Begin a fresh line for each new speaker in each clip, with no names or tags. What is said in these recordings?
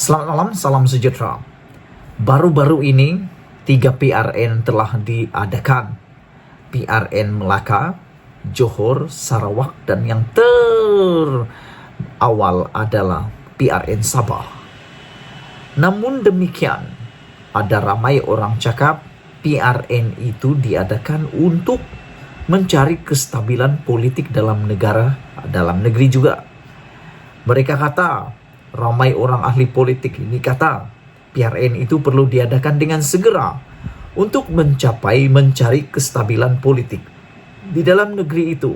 Selamat malam, salam sejahtera. Baru-baru ini 3 PRN telah diadakan. PRN Melaka, Johor, Sarawak, dan yang terawal adalah PRN Sabah. Namun demikian, ada ramai orang cakap PRN itu diadakan untuk mencari kestabilan politik dalam negeri juga. Mereka kata, ramai orang ahli politik ini kata, PRN itu perlu diadakan dengan segera untuk mencari kestabilan politik di dalam negeri itu.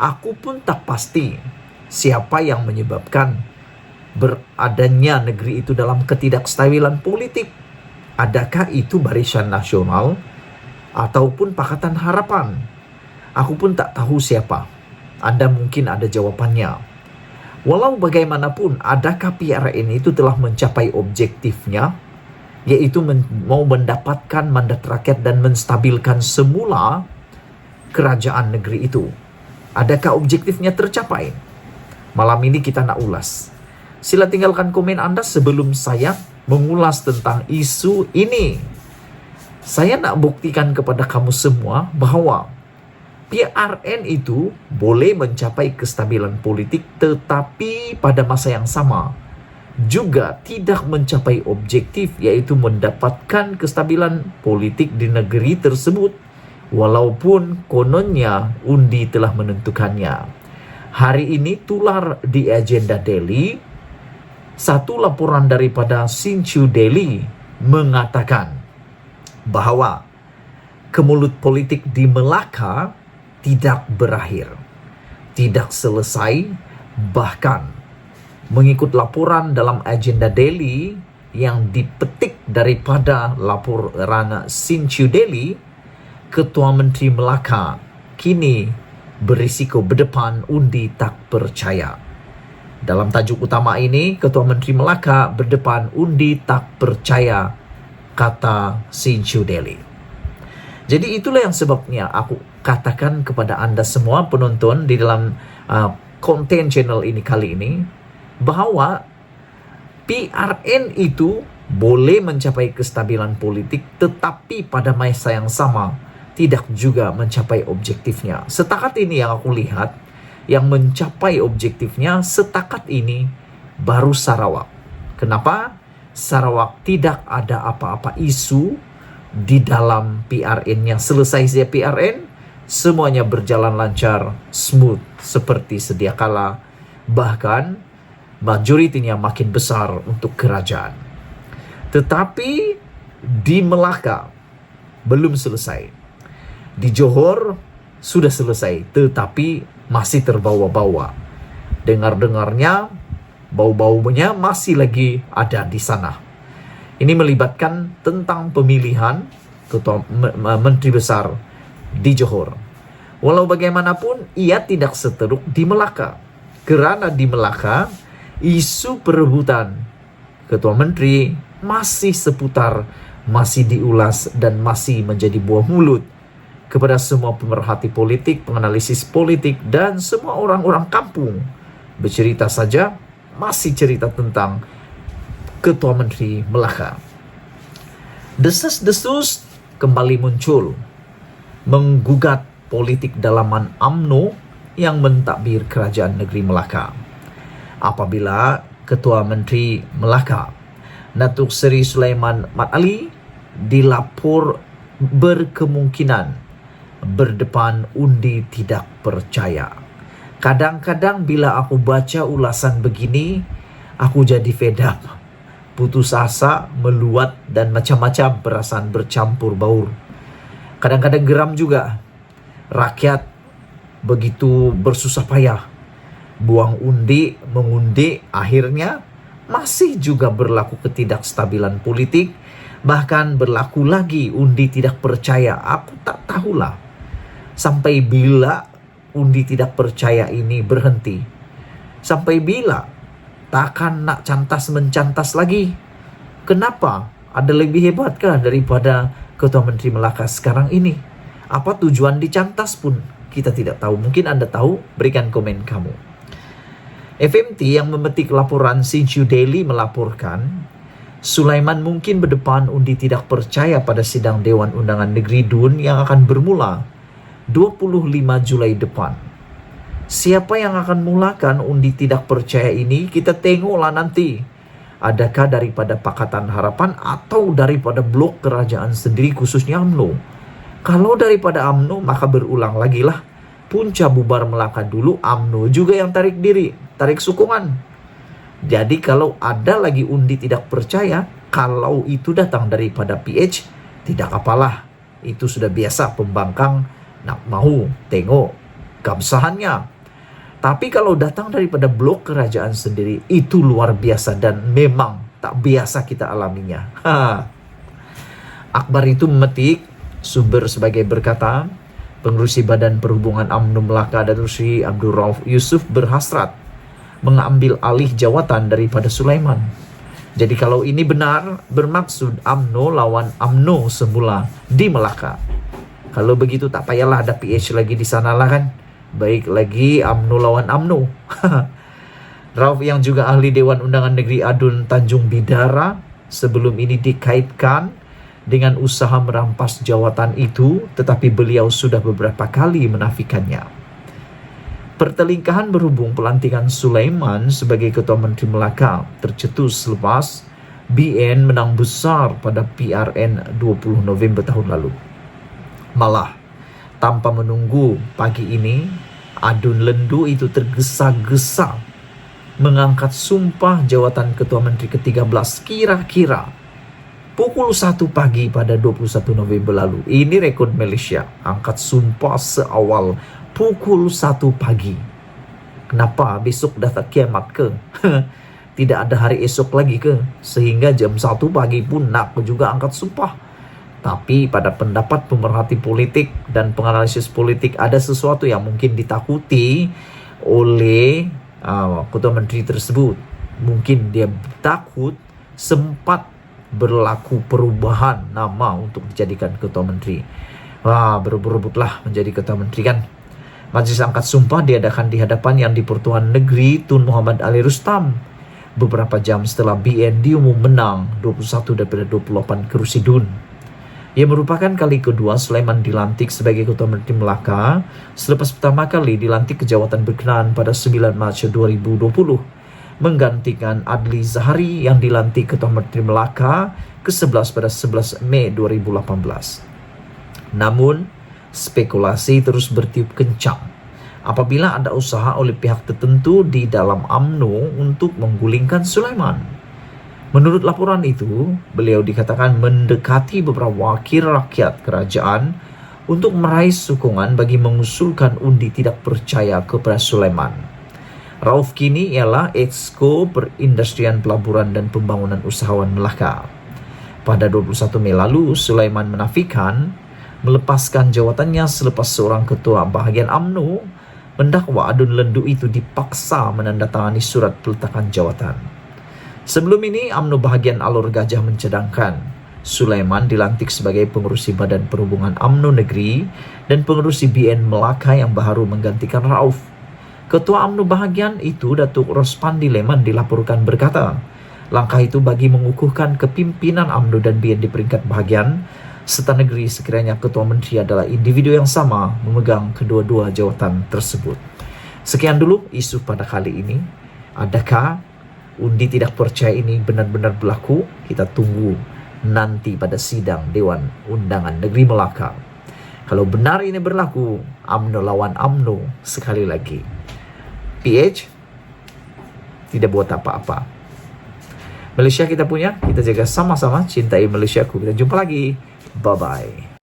Aku pun tak pasti siapa yang menyebabkan beradanya negeri itu dalam ketidakstabilan politik. Adakah itu Barisan Nasional ataupun Pakatan Harapan? Aku pun tak tahu siapa. Anda mungkin ada jawabannya. Walau bagaimanapun, adakah PRN itu telah mencapai objektifnya, yaitu mau mendapatkan mandat rakyat dan menstabilkan semula kerajaan negeri itu? Adakah objektifnya tercapai? Malam ini kita nak ulas. Sila tinggalkan komen Anda sebelum saya mengulas tentang isu ini. Saya nak buktikan kepada kamu semua bahwa PRN itu boleh mencapai kestabilan politik, tetapi pada masa yang sama juga tidak mencapai objektif, yaitu mendapatkan kestabilan politik di negeri tersebut, walaupun kononnya undi telah menentukannya. Hari ini tular di Agenda Daily, satu laporan daripada Sinchu Daily mengatakan bahwa kemulut politik di Melaka tidak berakhir, tidak selesai, bahkan mengikut laporan dalam Agenda Daily yang dipetik daripada laporan Sinchu Daily, Ketua Menteri Melaka kini berisiko berdepan undi tak percaya. Dalam tajuk utama ini, Ketua Menteri Melaka berdepan undi tak percaya, kata Sinchu Daily. Jadi itulah yang sebabnya aku katakan kepada Anda semua penonton di dalam konten channel ini kali ini, bahwa PRN itu boleh mencapai kestabilan politik, tetapi pada masa yang sama tidak juga mencapai objektifnya. Setakat ini yang aku lihat, yang mencapai objektifnya setakat ini baru Sarawak. Kenapa? Sarawak tidak ada apa-apa isu di dalam PRN. Yang selesai saja PRN, semuanya berjalan lancar, smooth seperti sedia kala, bahkan majoritinya makin besar untuk kerajaan. Tetapi di Melaka belum selesai. Di Johor sudah selesai, tetapi masih terbawa-bawa. Dengar-dengarnya bau-baunya masih lagi ada di sana. Ini melibatkan tentang pemilihan Ketua Menteri Besar di Johor. Walau bagaimanapun, ia tidak seteruk di Melaka. Kerana di Melaka, isu perebutan Ketua Menteri masih seputar, masih diulas, dan masih menjadi buah mulut kepada semua pemerhati politik, penganalisis politik, dan semua orang-orang kampung. Bercerita saja, masih cerita tentang Ketua Menteri Melaka. Desas-desus kembali muncul menggugat politik dalaman UMNO yang mentadbir kerajaan negeri Melaka. Apabila Ketua Menteri Melaka, Datuk Seri Sulaiman Mat Ali, dilapor berkemungkinan berdepan undi tidak percaya. Kadang-kadang bila aku baca ulasan begini, aku jadi fed up, putus asa, meluat, dan macam-macam perasaan bercampur baur. Kadang-kadang geram juga. Rakyat begitu bersusah payah buang undi, mengundi, akhirnya masih juga berlaku ketidakstabilan politik, bahkan berlaku lagi undi tidak percaya. Aku tak tahulah sampai bila undi tidak percaya ini berhenti. Sampai bila takkan nak cantas-mencantas lagi? Kenapa? Ada lebih hebatkah daripada Ketua Menteri Melaka sekarang ini? Apa tujuan dicantas pun kita tidak tahu. Mungkin Anda tahu, berikan komen kamu. FMT yang memetik laporan Sinju Daily melaporkan, Sulaiman mungkin berdepan undi tidak percaya pada sidang Dewan Undangan Negeri DUN yang akan bermula 25 Julai depan. Siapa yang akan mulakan undi tidak percaya ini, kita tengoklah nanti. Adakah daripada Pakatan Harapan atau daripada blok kerajaan sendiri khususnya UMNO? Kalau daripada UMNO maka berulang lagi lah. Punca bubar Melaka dulu, UMNO juga yang tarik diri, tarik sokongan. Jadi kalau ada lagi undi tidak percaya, kalau itu datang daripada PH, tidak apalah. Itu sudah biasa pembangkang nak mau tengok keabsahannya. Tapi kalau datang daripada blok kerajaan sendiri, itu luar biasa dan memang tak biasa kita alaminya. Akhbar itu memetik, sumber sebagai berkata, Pengerusi Badan Perhubungan UMNO Melaka Datuk Seri Abdul Rauf Yusuf berhasrat mengambil alih jawatan daripada Sulaiman. Jadi kalau ini benar, bermaksud UMNO lawan UMNO semula di Melaka. Kalau begitu tak payahlah ada PH lagi di sana lah kan. Baik lagi UMNO lawan UMNO. Rauf yang juga ahli Dewan Undangan Negeri Adun Tanjung Bidara sebelum ini dikaitkan dengan usaha merampas jawatan itu, tetapi beliau sudah beberapa kali menafikannya. Pertelingkahan berhubung pelantikan Sulaiman sebagai Ketua Menteri Melaka tercetus selepas BN menang besar pada PRN 20 November tahun lalu. Malah, tanpa menunggu pagi ini, Adun Lendu itu tergesa-gesa mengangkat sumpah jawatan Ketua Menteri ke-13 kira-kira pukul 1 pagi pada 21 November lalu. Ini rekod Malaysia, angkat sumpah seawal pukul 1 pagi. Kenapa? Besok dah tak kiamat ke? Tidak ada hari esok lagi ke? Sehingga jam 1 pagi pun nak juga angkat sumpah. Tapi pada pendapat pemerhati politik dan penganalisis politik, ada sesuatu yang mungkin ditakuti oleh Ketua Menteri tersebut. Mungkin dia takut sempat berlaku perubahan nama untuk dijadikan Ketua Menteri. Berebut-rebutlah menjadi Ketua Menteri kan. Majlis angkat sumpah diadakan di hadapan Yang di-Pertuan Negeri Tun Muhammad Ali Rustam beberapa jam setelah BN diumum menang 21 daripada 28 kerusi DUN. Ia merupakan kali kedua Sulaiman dilantik sebagai Ketua Menteri Melaka selepas pertama kali dilantik ke jawatan berkenaan pada 9 Mac 2020, menggantikan Adli Zahari yang dilantik Ketua Menteri Melaka ke-11 pada 11 Mei 2018. Namun, spekulasi terus bertiup kencang apabila ada usaha oleh pihak tertentu di dalam UMNO untuk menggulingkan Sulaiman. Menurut laporan itu, beliau dikatakan mendekati beberapa wakil rakyat kerajaan untuk meraih sokongan bagi mengusulkan undi tidak percaya kepada Sulaiman. Rauf kini ialah Exco Perindustrian Pelaburan dan Pembangunan Usahawan Melaka. Pada 21 Mei lalu, Sulaiman menafikan melepaskan jawatannya selepas seorang ketua bahagian UMNO mendakwa Adun Lendu itu dipaksa menandatangani surat peletakan jawatan. Sebelum ini, UMNO bahagian Alor Gajah mencadangkan Sulaiman dilantik sebagai pengerusi Badan Perhubungan UMNO Negeri dan pengerusi BN Melaka yang baru menggantikan Rauf. Ketua UMNO bahagian itu, Datuk Rospandi Leman, dilaporkan berkata, langkah itu bagi mengukuhkan kepimpinan UMNO dan BN di peringkat bahagian serta negeri sekiranya Ketua Menteri adalah individu yang sama memegang kedua-dua jawatan tersebut. Sekian dulu isu pada kali ini. Adakah undi tidak percaya ini benar-benar berlaku? Kita tunggu nanti pada sidang Dewan Undangan Negeri Melaka. Kalau benar ini berlaku, UMNO lawan UMNO sekali lagi. PH tidak buat apa-apa. Malaysia kita punya, kita jaga sama-sama, cintai Malaysiaku. Kita jumpa lagi. Bye-bye.